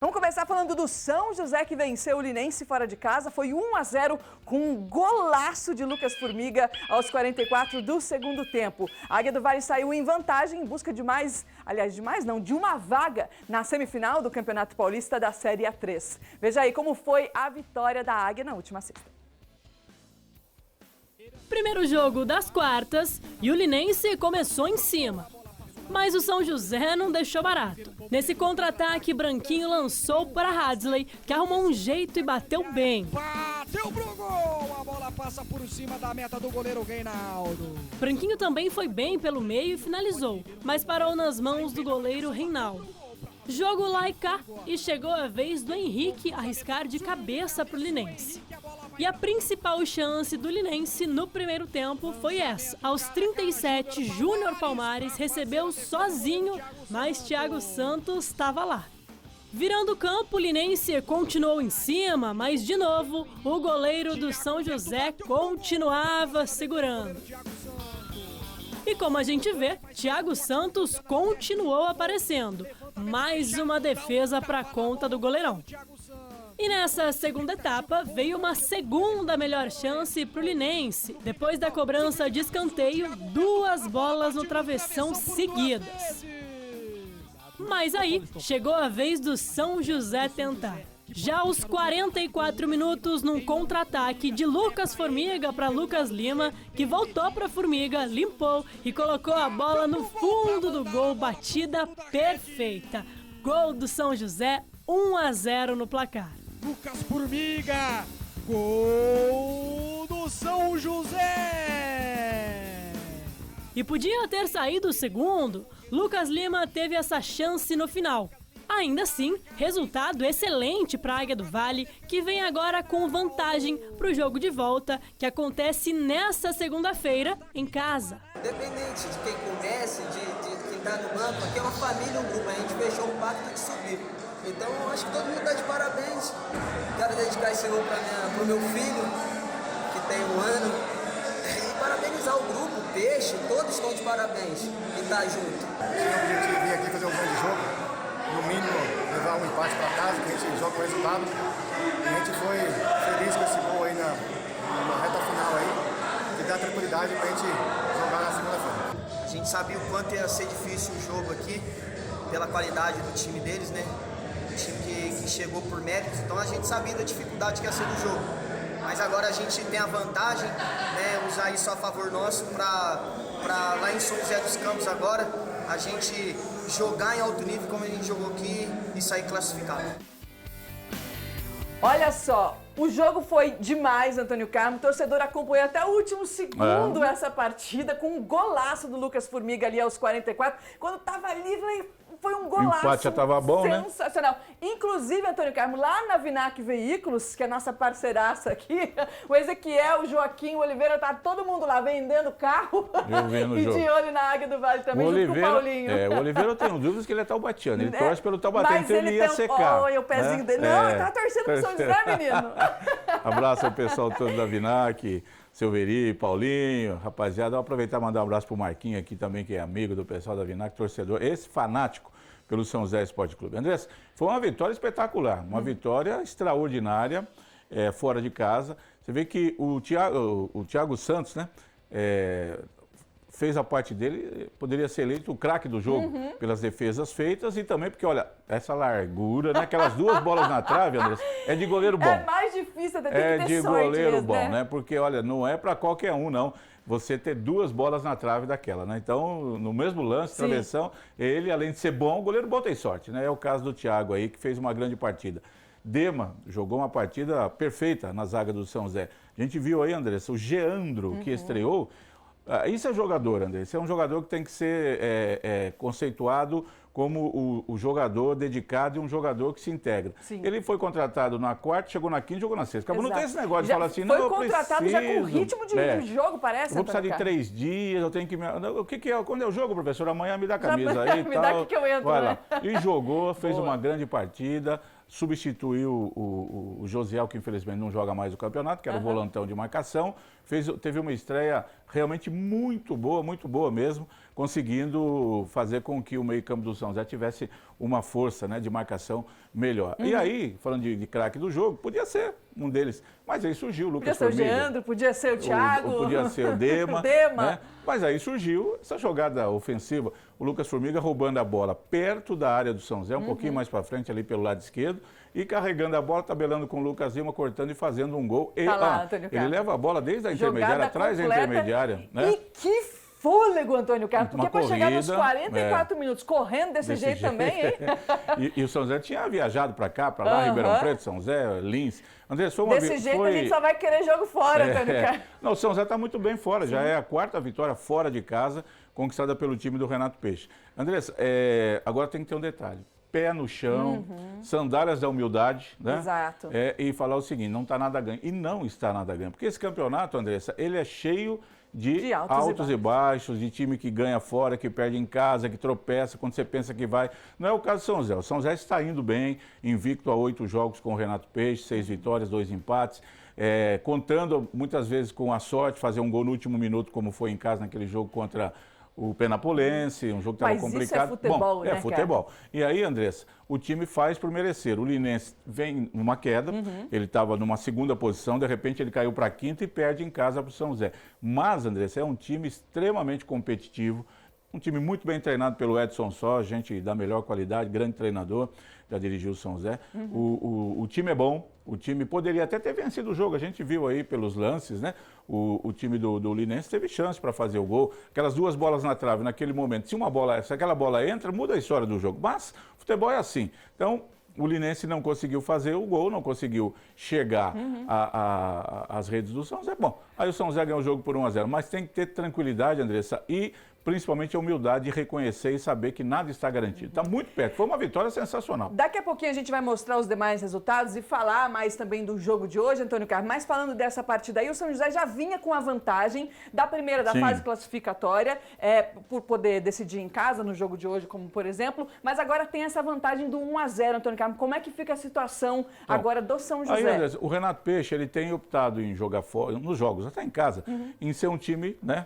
Vamos começar falando do São José, que venceu o Linense fora de casa. Foi 1-0 com um golaço de Lucas Formiga aos 44 do segundo tempo. A Águia do Vale saiu em vantagem em busca de de uma vaga na semifinal do Campeonato Paulista da Série A3. Veja aí como foi a vitória da Águia na última sexta. Primeiro jogo das quartas e o Linense começou em cima. Mas o São José não deixou barato. Nesse contra-ataque, Branquinho lançou para Hadley, que arrumou um jeito e bateu bem. Bateu pro gol! A bola passa por cima da meta do goleiro Reinaldo. Branquinho também foi bem pelo meio e finalizou, mas parou nas mãos do goleiro Reinaldo. Jogo lá e cá, e chegou a vez do Henrique arriscar de cabeça pro Linense. E a principal chance do Linense no primeiro tempo foi essa. Aos 37, Júnior Palmares recebeu sozinho, mas Thiago Santos estava lá. Virando o campo, o Linense continuou em cima, mas de novo, o goleiro do São José continuava segurando. E como a gente vê, Thiago Santos continuou aparecendo. Mais uma defesa para conta do goleirão. E nessa segunda etapa, veio uma segunda melhor chance para o Linense. Depois da cobrança de escanteio, 2 bolas no travessão seguidas. Mas aí, chegou a vez do São José tentar. Já aos 44 minutos, num contra-ataque de Lucas Formiga para Lucas Lima, que voltou para Formiga, limpou e colocou a bola no fundo do gol, batida perfeita. Gol do São José, 1-0 no placar. Lucas Formiga, gol do São José! E podia ter saído o segundo, Lucas Lima teve essa chance no final. Ainda assim, resultado excelente para a Águia do Vale, que vem agora com vantagem para o jogo de volta, que acontece nesta segunda-feira, em casa. Independente de quem comece, de quem está no banco, aqui é uma família, um grupo, a gente fechou um pacto de subir. Então, acho que todo mundo está de parabéns. Quero dedicar esse gol para o meu filho, que tem 1 ano, e parabenizar o grupo, o Peixe, todos estão de parabéns e tá junto. Tinha o objetivo de vir aqui fazer um grande jogo, no mínimo levar um empate para casa, que a gente joga o resultado. E a gente foi feliz com esse gol aí na reta final aí, que dá tranquilidade para a gente jogar na segunda-feira. A gente sabia o quanto ia ser difícil o jogo aqui, pela qualidade do time deles, né? Um time que chegou por méritos, então a gente sabia da dificuldade que ia ser o jogo. Mas agora a gente tem a vantagem, né, usar isso a favor nosso para lá em São José dos Campos agora, a gente jogar em alto nível como a gente jogou aqui e sair classificado. Olha só, o jogo foi demais, Antônio Carmo. O torcedor acompanhou até o último segundo essa partida, com um golaço do Lucas Formiga ali aos 44. Quando estava livre, foi um golaço. O empate já estava bom, sensacional. né? Inclusive, Antônio Carmo, lá na Vinac Veículos, que é a nossa parceiraça aqui, o Ezequiel, o Joaquim, o Oliveira, tá todo mundo lá vendendo carro. Eu vendo e o jogo. de olho na Águia do Vale também, junto com o Paulinho. O Oliveira, eu tenho dúvidas que ele é taubatiano. Ele torce pelo Taubaté, então ele ia secar. Olha o pezinho dele. Não, ele tá torcendo pro São José, menino. Abraço ao pessoal todo da Vinac, Silveri, Paulinho, rapaziada. Vou aproveitar e mandar um abraço pro Marquinhos aqui também, que é amigo do pessoal da Vinac, torcedor, esse fanático pelo São José Esporte Clube. Andrés, foi uma vitória espetacular, uma vitória extraordinária, fora de casa. Você vê que o Thiago Santos, né, fez a parte dele, poderia ser eleito o craque do jogo, pelas defesas feitas e também porque, olha, essa largura, né, aquelas 2 bolas na trave, Andrés, é de goleiro bom. É mais difícil, até tem que ter de sorte goleiro mesmo, bom, né? Porque, olha, não é para qualquer um, não. Você ter 2 bolas na trave daquela, né? Então, no mesmo lance, travessão, ele, além de ser bom, o goleiro bom tem sorte, né? É o caso do Thiago aí, que fez uma grande partida. Dema jogou uma partida perfeita na zaga do São José. A gente viu aí, Andressa, o Geandro, que estreou. Isso é jogador, André. Isso é um jogador que tem que ser conceituado como o jogador dedicado e um jogador que se integra. Sim. Ele foi contratado na quarta, chegou na quinta, jogou na sexta. Acabou, não tem esse negócio de falar assim, não, eu foi contratado já com ritmo de jogo, parece. Eu vou precisar de 3 dias, eu tenho que... O que é? Quando é o jogo, professor? Amanhã me dá a camisa aí e tal. Me dá que eu entro, vai né? lá. E jogou, fez uma grande partida, substituiu o Josiel, que infelizmente não joga mais o campeonato, que era o volantão de marcação, teve uma estreia realmente muito boa mesmo, conseguindo fazer com que o meio-campo do São José tivesse uma força, né, de marcação melhor. E aí, falando de craque do jogo, podia ser um deles, mas aí surgiu o Lucas Formiga. Podia ser o Geandro, podia ser o Thiago. Podia ser o Dema. Né? Mas aí surgiu essa jogada ofensiva, o Lucas Formiga roubando a bola perto da área do São José, um pouquinho mais para frente, ali pelo lado esquerdo, e carregando a bola, tabelando com o Lucas Lima, cortando e fazendo um gol. Ele leva a bola desde a intermediária, atrás da intermediária. Né? E que fôlego, Antônio Carlos, porque para chegar nos corrida, 44 minutos correndo desse jeito também, hein? E o São José tinha viajado para cá, para lá, Ribeirão Preto, São José, Lins. André, desse jeito a gente só vai querer jogo fora, Antônio Carlos. Não, o São José está muito bem fora, já é a 4ª vitória fora de casa, conquistada pelo time do Renato Peixe. Andressa, agora tem que ter um detalhe. Pé no chão, sandálias da humildade, né? Exato. E falar o seguinte, não está nada ganho. E não está nada ganho, porque esse campeonato, Andressa, ele é cheio de altos e baixos, de time que ganha fora, que perde em casa, que tropeça quando você pensa que vai. Não é o caso do São José. O São José está indo bem, invicto a 8 jogos com o Renato Peixe, 6 vitórias, 2 empates, contando muitas vezes com a sorte, fazer um gol no último minuto, como foi em casa naquele jogo contra o Penapolense, um jogo que estava complicado. Isso é futebol, bom, né, é futebol. Cara? E aí, Andressa, o time faz por merecer. O Linense vem numa queda, ele estava numa 2ª posição, de repente ele caiu para a 5ª e perde em casa para o São José. Mas, Andressa, é um time extremamente competitivo, um time muito bem treinado pelo Edson Só, gente da melhor qualidade, grande treinador, já dirigiu o São José. O time é bom, o time poderia até ter vencido o jogo, a gente viu aí pelos lances, né? O time do Linense teve chance para fazer o gol, aquelas 2 bolas na trave naquele momento. Se aquela bola entra, muda a história do jogo, mas o futebol é assim. Então, o Linense não conseguiu fazer o gol, não conseguiu chegar às redes do São José. Bom, aí o São José ganhou o jogo por 1-0, mas tem que ter tranquilidade, Andressa, e principalmente a humildade de reconhecer e saber que nada está garantido. Está muito perto. Foi uma vitória sensacional. Daqui a pouquinho a gente vai mostrar os demais resultados e falar mais também do jogo de hoje, Antônio Carlos. Mas falando dessa partida aí, o São José já vinha com a vantagem da primeira da fase classificatória, por poder decidir em casa no jogo de hoje, como por exemplo, mas agora tem essa vantagem do 1-0, Antônio Carlos. Como é que fica a situação agora do São José? Aí, André, o Renato Peixe, ele tem optado em jogar fora, nos jogos, até em casa, em ser um time, né,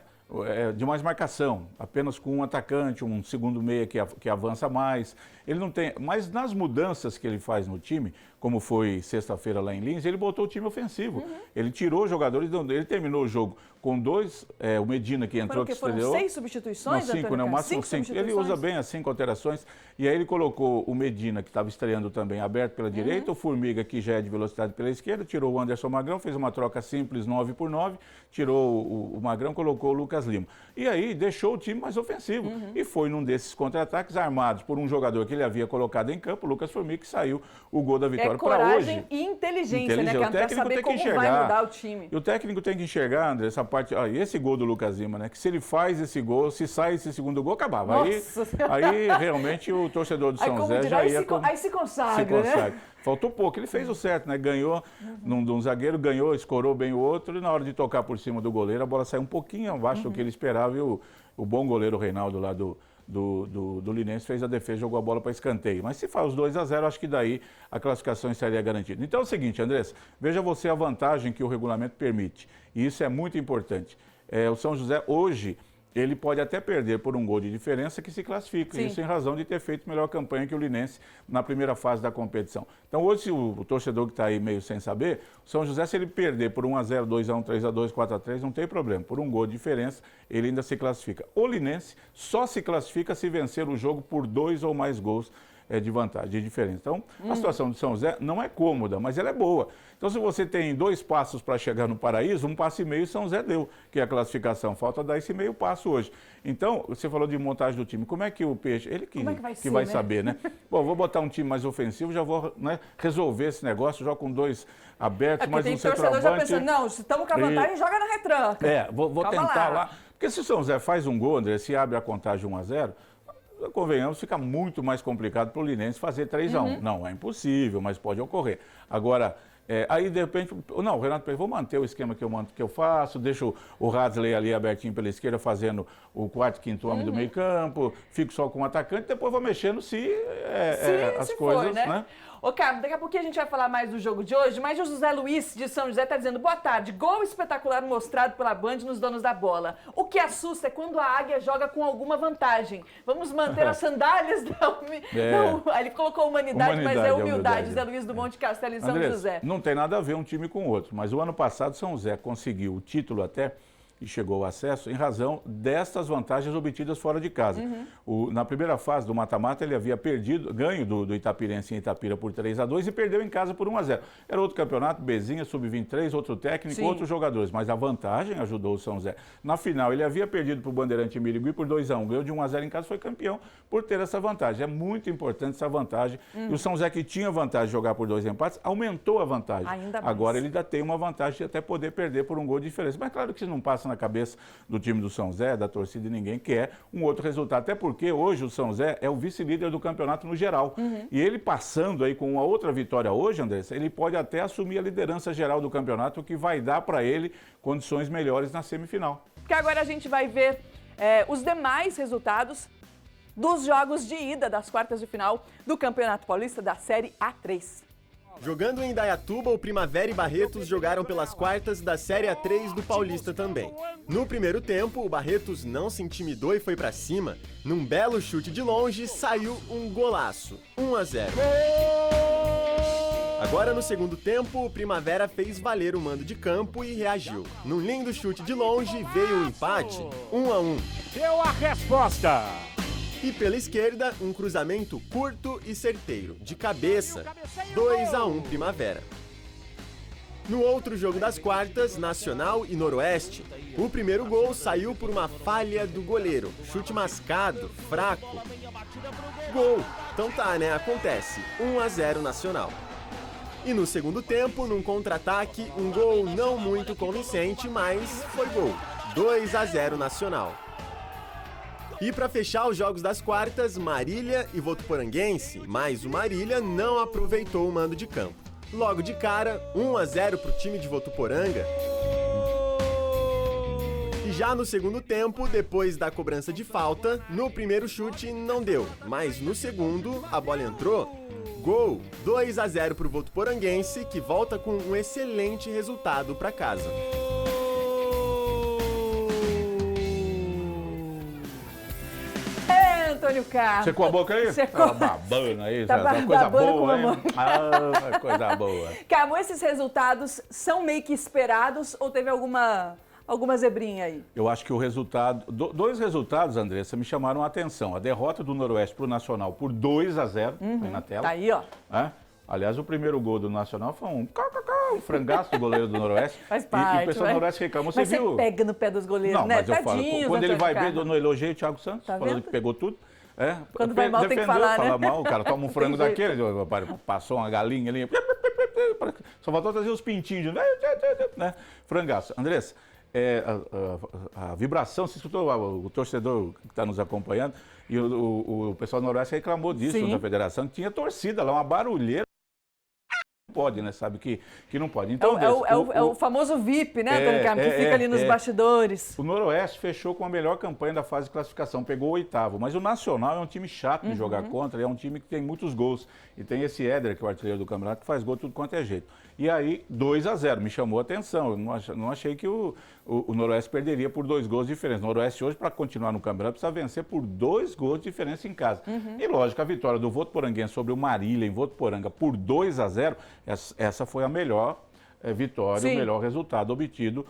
de mais marcação, apenas com um atacante, um segundo meia que avança mais. Ele não tem, mas nas mudanças que ele faz no time, como foi sexta-feira lá em Lins, ele botou o time ofensivo. Ele tirou os jogadores, ele terminou o jogo com 2, o Medina que entrou, que estreou. Foram 6 substituições, não, 5, né? O máximo 5. Ele usa bem as 5 alterações. E aí ele colocou o Medina, que estava estreando também, aberto pela direita, o Formiga, que já é de velocidade pela esquerda, tirou o Anderson Magrão, fez uma troca simples, 9 por 9, tirou o Magrão, colocou o Lucas Lima. E aí deixou o time mais ofensivo. E foi num desses contra-ataques armados por um jogador que ele havia colocado em campo, o Lucas Formiga, que saiu o gol da vitória para hoje. Coragem e inteligência, né? Que para saber como vai mudar o time. E o técnico tem que enxergar, André, essa parte, esse gol do Lucas Lima, né? Que se ele faz esse gol, se sai esse segundo gol, acabava. Aí realmente o torcedor do São José já ia... Aí se consagra, né? Faltou pouco, ele fez o certo, né? Ganhou de um zagueiro, ganhou, escorou bem o outro, e na hora de tocar por cima do goleiro, a bola saiu um pouquinho abaixo do que ele esperava, e o bom goleiro Reinaldo lá do Linense fez a defesa, jogou a bola para escanteio. Mas se faz os 2-0, acho que daí a classificação estaria garantida. Então é o seguinte, Andressa, veja você a vantagem que o regulamento permite, e isso é muito importante. O São José hoje, ele pode até perder por um gol de diferença que se classifica, isso em razão de ter feito melhor campanha que o Linense na primeira fase da competição. Então hoje, se o torcedor que está aí meio sem saber, o São José, se ele perder por 1-0, 2-1, 3-2, 4-3, não tem problema. Por um gol de diferença, ele ainda se classifica. O Linense só se classifica se vencer o jogo por 2 ou mais gols de vantagem, de diferença. Então, a situação do São José não é cômoda, mas ela é boa. Então, se você tem 2 passos para chegar no paraíso, 1 passo e meio São José deu, que é a classificação. Falta dar esse meio passo hoje. Então, você falou de montagem do time. Como é que o Peixe, ele que vai saber, né? Bom, vou botar um time mais ofensivo, já vou, né, resolver esse negócio, já com 2 abertos, mais um centroavante. Já pensando, não, se estamos com a vantagem, joga na retranca. Vou tentar lá. Porque se o São José faz um gol, André, se abre a contagem 1-0, convenhamos, fica muito mais complicado para o Linense fazer 3-1. Não, é impossível, mas pode ocorrer. Agora, aí de repente, não, o Renato Peixe, vou manter o esquema que eu faço, deixo o Radley ali abertinho pela esquerda, fazendo o 4º, 5º homem do meio campo, fico só com o atacante, depois vou mexendo se as coisas, for, né? Ô, Carlos, daqui a pouquinho a gente vai falar mais do jogo de hoje, mas o José Luiz de São José está dizendo: boa tarde, gol espetacular mostrado pela Band nos donos da bola. O que assusta é quando a Águia joga com alguma vantagem. Vamos manter as sandálias da Não, ele colocou humanidade, mas é humildade. José Luiz do Monte Castelo em São José. Não tem nada a ver um time com o outro, mas o ano passado São José conseguiu o título até e chegou ao acesso em razão destas vantagens obtidas fora de casa. Na primeira fase do mata-mata ele havia ganho do Itapirense em Itapira por 3-2 e perdeu em casa por 1-0. Era outro campeonato, Bezinha, Sub-23, outro técnico, outros jogadores, mas a vantagem ajudou o São José. Na final ele havia perdido para o Bandeirante Mirigui por 2-1, ganhou de 1-0 em casa, foi campeão por ter essa vantagem. É muito importante essa vantagem. E o São José, que tinha vantagem de jogar por 2 empates, aumentou a vantagem. Agora ele ainda tem uma vantagem de até poder perder por um gol de diferença. Mas claro que isso não passa na cabeça do time do São José, da torcida de ninguém, que é um outro resultado. Até porque hoje o São José é o vice-líder do campeonato no geral. E ele passando aí com uma outra vitória hoje, Andressa, ele pode até assumir a liderança geral do campeonato, o que vai dar para ele condições melhores na semifinal. Porque agora a gente vai ver os demais resultados dos jogos de ida das quartas de final do Campeonato Paulista da Série A3. Jogando em Indaiatuba, o Primavera e Barretos jogaram pelas quartas da Série A3 do Paulista também. No primeiro tempo, o Barretos não se intimidou e foi pra cima. Num belo chute de longe, saiu um golaço, 1-0. Agora, no segundo tempo, o Primavera fez valer o mando de campo e reagiu. Num lindo chute de longe, veio o empate, 1-1. Deu a resposta! E pela esquerda, um cruzamento curto e certeiro, de cabeça, 2-1 Primavera. No outro jogo das quartas, Nacional e Noroeste, o primeiro gol saiu por uma falha do goleiro, chute mascado, fraco. Gol! Então tá, né? Acontece, 1-0 Nacional. E no segundo tempo, num contra-ataque, um gol não muito convincente, mas foi gol, 2-0 Nacional. E para fechar os jogos das quartas, Marília e Votuporanguense, mas o Marília não aproveitou o mando de campo. Logo de cara, 1-0 para o time de Votuporanga. E já no segundo tempo, depois da cobrança de falta, no primeiro chute não deu, mas no segundo a bola entrou. Gol, 2-0 para o Votuporanguense, que volta com um excelente resultado para casa. Antônio Carlos. Secou a boca aí? Secou. Tá babando aí, Tá coisa babando boa, hein? Ah, coisa boa. Carmo, esses resultados são meio que esperados ou teve alguma zebrinha aí? Eu acho que o resultado... Dois resultados, Andressa, me chamaram a atenção. A derrota do Noroeste para o Nacional por 2-0, aí na tela. Tá aí, ó. Aliás, o primeiro gol do Nacional foi um frangaço do goleiro do Noroeste. Faz parte, e o pessoal do Noroeste reclamou. Mas você viu? Você pega no pé dos goleiros, não, né? Mas eu falo, quando ele vai ver, no elogio o Thiago Santos, tá falando vendo? que pegou tudo. Quando vai mal tem que falar, fala né? mal, o cara toma um frango daquele, passou uma galinha ali, só faltou trazer os pintinhos, né? Frangaço. Andressa, a vibração, você escutou o torcedor que está nos acompanhando, e o pessoal do Noroeste reclamou disso da federação, que tinha torcida lá, uma barulheira. Pode, né? Sabe que não pode. Então, é o famoso VIP, né, Antônio Carmo, que fica ali nos bastidores. O Noroeste fechou com a melhor campanha da fase de classificação, pegou o 8º, mas o Nacional é um time chato de jogar contra, é um time que tem muitos gols. E tem esse Éder, que é o artilheiro do campeonato, que faz gol tudo quanto é jeito. E aí, 2-0, me chamou a atenção. Eu não achei que o Noroeste perderia por 2 gols de diferença. O Noroeste hoje, para continuar no campeonato, precisa vencer por 2 gols de diferença em casa. E lógico, a vitória do Votuporanguense sobre o Marília em Votuporanga por 2-0, essa foi a melhor vitória, o melhor resultado obtido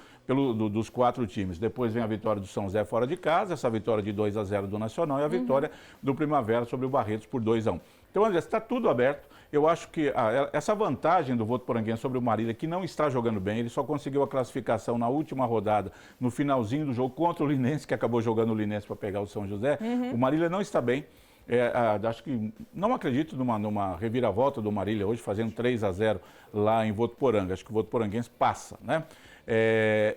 dos 4 times. Depois vem a vitória do São José fora de casa, essa vitória de 2-0 do Nacional e a vitória do Primavera sobre o Barretos por 2-1. Então, André, está tudo aberto. Eu acho que essa vantagem do Votuporanguense sobre o Marília, que não está jogando bem, ele só conseguiu a classificação na última rodada, no finalzinho do jogo, contra o Linense, que acabou jogando o Linense para pegar o São José. O Marília não está bem. Acho que não acredito numa reviravolta do Marília hoje, fazendo 3-0 lá em Votuporanga. Acho que o Votuporanguense passa, né?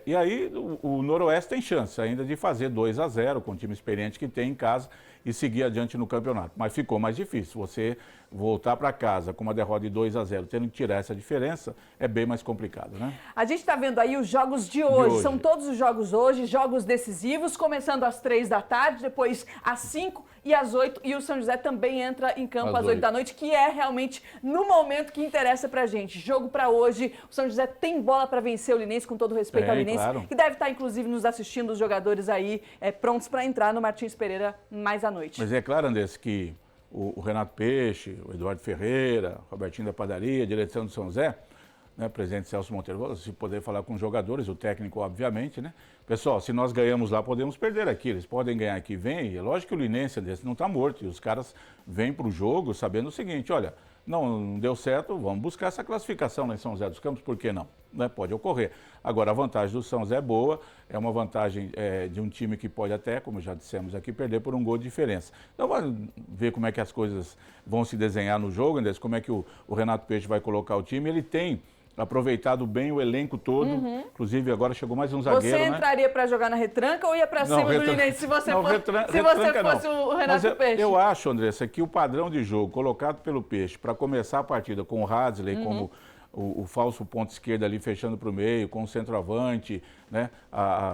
E aí o Noroeste tem chance ainda de fazer 2-0 com o time experiente que tem em casa e seguir adiante no campeonato. Mas ficou mais difícil. Você voltar para casa com uma derrota de 2-0, tendo que tirar essa diferença, é bem mais complicado, né? A gente está vendo aí os jogos de hoje. São todos os jogos hoje, jogos decisivos, começando às 3 da tarde, depois às 5 e às 8. E o São José também entra em campo às 8 da noite, que é realmente no momento que interessa pra gente. Jogo para hoje. O São José tem bola para vencer o Linense, com todo respeito ao Linense, claro, que deve estar, inclusive, nos assistindo, os jogadores aí prontos para entrar no Martins Pereira mais à noite. Mas é claro, Andrés, que o Renato Peixe, o Eduardo Ferreira, o Robertinho da Padaria, a direção do São José, né, presidente Celso Monteiro, se poder falar com os jogadores, o técnico, obviamente, né? Pessoal, se nós ganhamos lá, podemos perder aqui. Eles podem ganhar aqui, vem. É lógico que o Linense desse não está morto. E os caras vêm para o jogo sabendo o seguinte, olha, não deu certo, vamos buscar essa classificação lá em São José dos Campos, por que não? Né? Pode ocorrer. Agora, a vantagem do São José é boa, é uma vantagem de um time que pode até, como já dissemos aqui, perder por um gol de diferença. Então, vamos ver como é que as coisas vão se desenhar no jogo, Andrés, como é que o Renato Peixe vai colocar o time. Ele tem aproveitado bem o elenco todo, inclusive agora chegou mais um zagueiro, Você entraria para jogar na retranca ou ia para cima do Linense se você fosse o Renato Peixe? Eu acho, Andressa, que o padrão de jogo colocado pelo Peixe para começar a partida com o Hadley como o falso ponto esquerdo ali fechando para o meio, com o centroavante, né?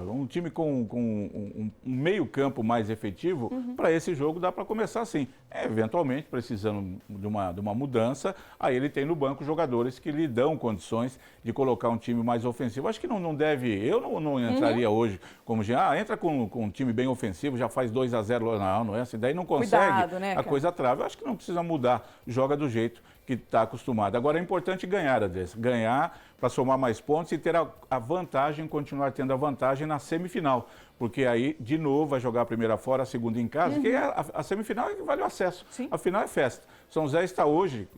Um time com um meio campo mais efetivo, para esse jogo dá para começar assim. Eventualmente, precisando de uma mudança, aí ele tem no banco jogadores que lhe dão condições de colocar um time mais ofensivo. Acho que não deve, eu não entraria hoje como entra com um time bem ofensivo, já faz 2-0, não é assim, daí não consegue, cuidado, né, a coisa trava. Eu acho que não precisa mudar, joga do jeito que está acostumado. Agora é importante ganhar, Andrés, ganhar para somar mais pontos e ter a vantagem, continuar tendo a vantagem na semifinal, porque aí, de novo, vai jogar a primeira fora, a segunda em casa, que a semifinal é que vale o acesso. Sim. A final é festa. São José está hoje,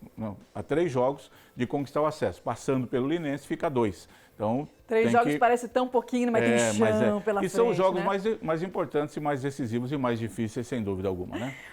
a 3 jogos de conquistar o acesso. Passando pelo Linense, fica 2. Então, 3 jogos parece tão pouquinho, mas tem chão pela frente. E são os jogos mais importantes e mais decisivos e mais difíceis, sem dúvida alguma, né?